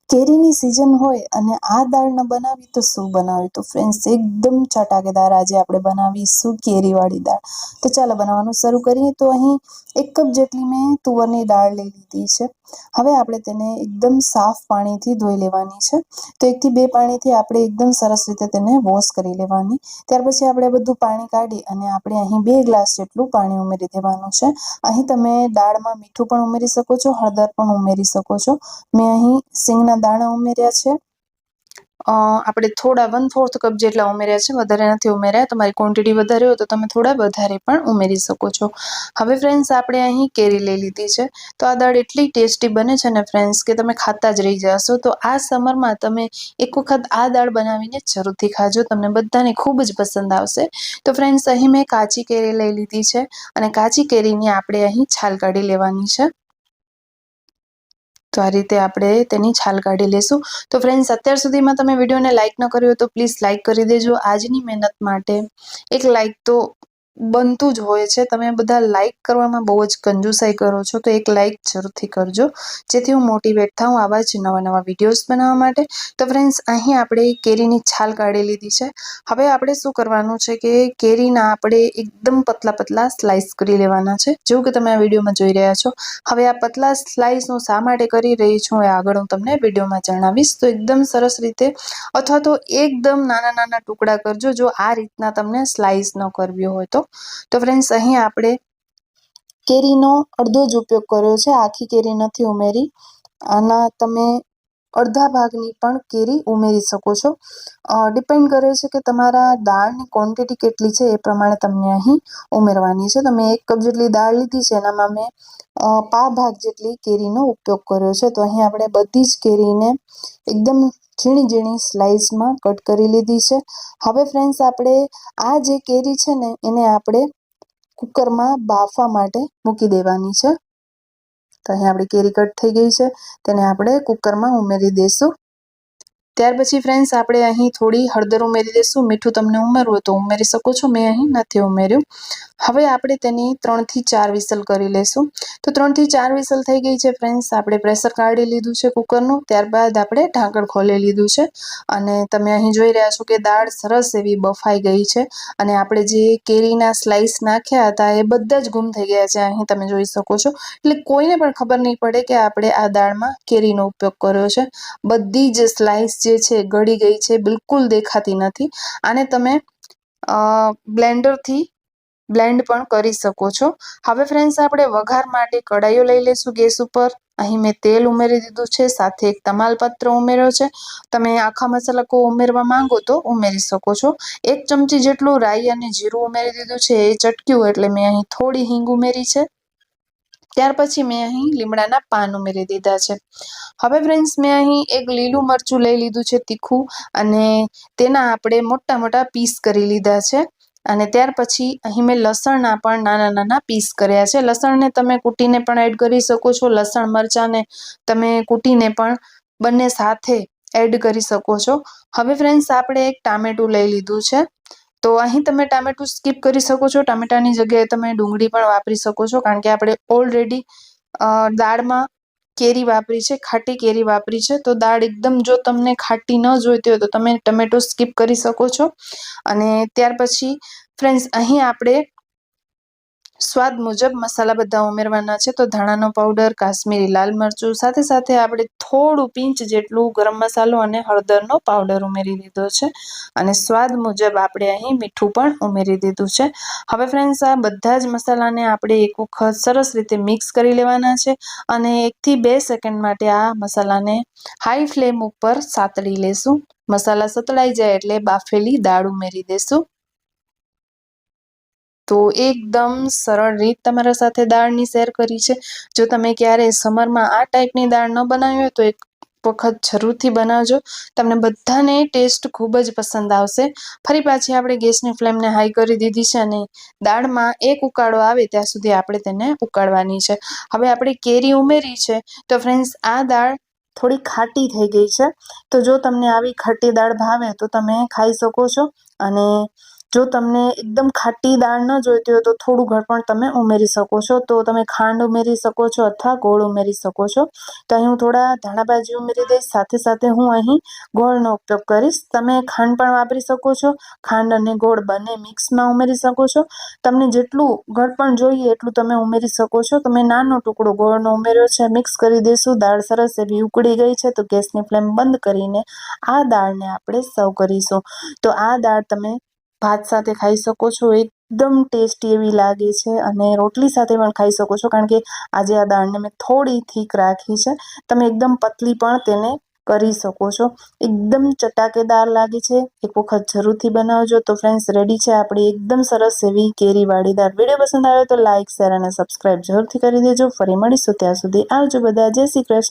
કેરીની સિઝન હોય અને આ દાળ ન બનાવી તો શું બનાવી? તો ફ્રેન્ડ્સ એકદમ ચટાકેદાર આજે આપણે બનાવીશું કેરીવાળી દાળ. તો ચાલો બનાવવાનું શરૂ કરીએ. તો અહીં 1 કપ જેટલી મેં તુવરની દાળ લઈ લીધી છે. હવે આપણે તેને એકદમ સાફ પાણીથી ધોઈ લેવાની છે. તો 1 થી 2 પાણીથી આપણે એકદમ સરસ રીતે તેને વોશ કરી લેવાની. ત્યાર પછી આપણે બધું પાણી કાઢી અને આપણે અહીં 2 ગ્લાસ જેટલું પાણી ઉમેરી દેવાનું છે. અહીં તમે દાળમાં મીઠું પણ ઉમેરી શકો છો, હળદર પણ ઉમેરી શકો છો. મેં અહીં સિંગના દાણા ઉમેર્યા છે. આપણે થોડા 1/4 કપ જેટલા ઉમેર્યા છે, વધારે નથી ઉમેર્યા. તમારી ક્વોન્ટિટી વધારે હોય તો તમે થોડા વધારે પણ ઉમેરી શકો છો. હવે ફ્રેન્ડ્સ આપણે અહીં કેરી લઈ લીધી છે. તો આ દાળ એટલી ટેસ્ટી બને છે ને ફ્રેન્ડ્સ કે તમે ખાતા જ રહી જશો. તો આ સમરમાં તમે એક વખત આ દાળ બનાવીને જરૂરથી ખાજો, તમને બધાને ખૂબ જ પસંદ આવશે. તો ફ્રેન્ડ્સ અહીં મેં કાચી કેરી લઈ લીધી છે અને કાચી કેરીની આપણે અહીં છાલ કાઢી લેવાની છે. તો આ રીતે આપણે તેની છાલ કાઢી લેશું. તો ફ્રેન્ડ્સ અત્યાર સુધીમાં તમે વિડીયોને લાઇક ન કર્યો તો પ્લીઝ લાઇક કરી દેજો. આજની મહેનત માટે એક લાઇક તો બનતું જ હોય છે. તમે બધા લાઇક કરવામાં બહુ જ કંજૂસાઈ કરો છો, તો એક લાઇક જરૂરથી કરજો, જેથી હું મોટિવેટ થાઉં આવા જ નવા નવા વિડીયોઝ બનાવવા માટે. તો ફ્રેન્ડ્સ અહીં આપણે કેરીની છાલ કાઢી લીધી છે. હવે આપણે શું કરવાનું છે કે કેરીના આપણે એકદમ પતલા પતલા સ્લાઇસ કરી લેવાના છે, જેવું કે તમે આ વિડીયોમાં જોઈ રહ્યા છો. હવે આ પતલા સ્લાઇસ હું શા માટે કરી રહી છું એ આગળ હું તમને વિડીયોમાં જણાવીશ. તો એકદમ સરસ રીતે અથવા તો એકદમ નાના નાના ટુકડા કરજો, જો આ રીતના તમને સ્લાઇસ ન કરવી હોય તો. તો ફ્રેન્ડ્સ અહીં આપણે કેરીનો અડધો જ ઉપયોગ કર્યો છે, આખી કેરી નથી ઉમેરી. આના તમે અડધા ભાગની પણ કેરી ઉમેરી શકો છો. ડિપેન્ડ કરે છે કે તમારા દાળની ક્વોન્ટિટી કેટલી છે એ પ્રમાણે તમને અહીં ઉમેરવાની છે. તો મેં 1 કપ જેટલી દાળ લીધી છે, એનામાં મેં પા ભાગ જેટલી કેરીનો ઉપયોગ કર્યો છે. તો અહીં આપણે બધી જ કેરીને એકદમ ઝીણી ઝીણી સ્લાઇસમાં કટ કરી લીધી છે. હવે ફ્રેન્ડ્સ આપણે આ જે કેરી છે ને એને આપણે કુકરમાં બાફવા માટે મૂકી દેવાની છે. તો અહીં આપણી કેરી કટ થઈ ગઈ છે, તેને આપણે કુકરમાં ઉમેરી દઈશું. ત્યાર પછી ફ્રેન્ડ્સ આપણે અહીં થોડી હળદર ઉમેરી દઈશું. મીઠું તમને ઉમેરવું હોય તો ઉમેરી શકો છો, મેં અહીં નથી ઉમેર્યું. હવે આપણે તેની 3 થી 4 વિસલ કરી લેશું. તો 3 થી 4 વિસલ થઈ ગઈ છે ફ્રેન્ડ્સ. આપણે પ્રેશર કાઢી લીધું છે કુકરનું. ત્યારબાદ આપણે ઢાંકણ ખોલી લીધું છે અને તમે અહીં જોઈ રહ્યા છો કે દાળ સરસ એવી બફાઈ ગઈ છે અને આપણે જે કેરીના સ્લાઇસ નાખ્યા હતા એ બધા જ ગુમ થઈ ગયા છે, અહીં તમે જોઈ શકો છો. એટલે કોઈને પણ ખબર નહીં પડે કે આપણે આ દાળમાં કેરીનો ઉપયોગ કર્યો છે. બધી જ સ્લાઇસ જે છે ગળી ગઈ છે, બિલકુલ દેખાતી નથી. આને તમે બ્લેન્ડરથી બ્લેન્ડ પણ કરી શકો છો. હવે ફ્રેન્ડ્સ આપણે વઘાર માટે કડાઈઓ લઈ લઈશું ગેસ ઉપર. અહીં મેં તેલ ઉમેરી દીધું છે, સાથે એક તમાલપત્ર ઉમેર્યો છે. તમે આખા મસાલા ઉમેરવા માંગો તો ઉમેરી શકો છો. 1 ચમચી જેટલું રાઈ અને જીરું ઉમેરી દીધું છે. એ ચટક્યું એટલે મેં અહીં થોડી હિંગ ઉમેરી છે. ત્યાર પછી મેં અહીં લીમડાના પાન ઉમેરી દીધા છે. હવે ફ્રેન્ડ્સ મેં અહીં 1 લીલું મરચું લઈ લીધું છે તીખું, અને તેના આપણે મોટા મોટા પીસ કરી લીધા છે. અને ત્યાર પછી અહીં મેં લસણના પણ નાના નાના પીસ કર્યા છે. લસણને તમે કૂટીને પણ એડ કરી શકો છો, લસણ મરચાંને તમે કૂટીને પણ બંને સાથે એડ કરી શકો છો. હવે ફ્રેન્ડ્સ આપણે 1 ટામેટું લઈ લીધું છે. તો અહીં તમે ટામેટું સ્કીપ કરી શકો છો. ટામેટાની જગ્યાએ તમે ડુંગળી પણ વાપરી શકો છો, કારણ કે આપણે ઓલરેડી દાળમાં કેરી વાપરી છે, ખાટી કેરી વાપરી છે. તો દાળ એકદમ જો તમને ખાટી ન જોઈતી હોય તો તમે ટમેટો સ્કીપ કરી શકો છો. અને ત્યાર પછી ફ્રેન્ડ્સ અહીં આપણે સ્વાદ મુજબ મસાલા બધા ઉમેરવાના છે. તો ધાણાનો પાવડર, કાશ્મીરી લાલ મરચું, સાથે સાથે આપણે થોડું પિંચ જેટલું ગરમ મસાલો અને હળદરનો પાવડર ઉમેરી દીધો છે. અને સ્વાદ મુજબ આપણે અહીં મીઠું પણ ઉમેરી દીધું છે. હવે ફ્રેન્ડ્સ આ બધા જ મસાલાને આપણે એક વખત સરસ રીતે મિક્સ કરી લેવાના છે અને 1 થી 2 સેકન્ડ માટે આ મસાલાને હાઈ ફ્લેમ ઉપર સાતળી લેશું. મસાલા સતળાઈ જાય એટલે બાફેલી દાળ ઉમેરી દેશું. તો એકદમ સરળ રીત તમારા સાથે દાળની શેર કરી છે. જો તમે ક્યારે સમરમાં આ ટાઈપની દાળ ન બનાવી હોય તો એક વખત જરૂરથી બનાવજો. તમને બધાને ટેસ્ટ ખૂબ જ પસંદ આવશે. ફરી પાછી આપણે ગેસની ફ્લેમને હાઈ કરી દીધી છે અને દાળમાં 1 ઉકાળો આવે ત્યાં સુધી આપણે તેને ઉકાળવાની છે. હવે આપણે કેરી ઉમેરી છે તો ફ્રેન્ડ્સ આ દાળ થોડી ખાટી થઈ ગઈ છે. તો જો તમને આવી ખાટી દાળ ભાવે તો તમે ખાઈ શકો છો. અને જો તમને એકદમ ખાટી દાળ ન જોઈતી હોય તો થોડું ગળપણ તમે ઉમેરી શકો છો. તો તમે ખાંડ ઉમેરી શકો છો અથવા ગોળ ઉમેરી શકો છો. તો અહીં હું થોડા ધાણાભાજી ઉમેરી દઈશ. સાથે સાથે હું અહીં ગોળનો ઉપયોગ કરીશ. તમે ખાંડ પણ વાપરી શકો છો. ખાંડ અને ગોળ બંને મિક્સમાં ઉમેરી શકો છો. તમને જેટલું ગળપણ જોઈએ એટલું તમે ઉમેરી શકો છો. તમે નાનો ટુકડો ગોળનો ઉમેર્યો છે. મિક્સ કરી દઈશું. દાળ સરસ એવી ઉકળી ગઈ છે તો ગેસની ફ્લેમ બંધ કરીને આ દાળને આપણે સર્વ કરીશું. તો આ દાળ તમે ભાત સાથે ખાઈ શકો છો. એકદમ ટેસ્ટી એવી લાગે છે અને રોટલી સાથે પણ ખાઈ શકો છો, કારણ કે આજે આ દાળને મેં થોડી થીક રાખી છે. તમે એકદમ પતલી પણ તેને કરી શકો છો. એકદમ ચટાકેદાર લાગે છે. એક વખત જરૂરથી બનાવજો. તો ફ્રેન્ડ્સ, રેડી છે આપણી એકદમ સરસ એવી કેરીવાળી દાળ. વિડીયો પસંદ આવ્યો તો લાઇક, શેર અને સબસ્ક્રાઇબ જરૂરથી કરી દેજો. ફરી મળીશું. ત્યાં સુધી આવજો બધા. જય શ્રી કૃષ્ણ.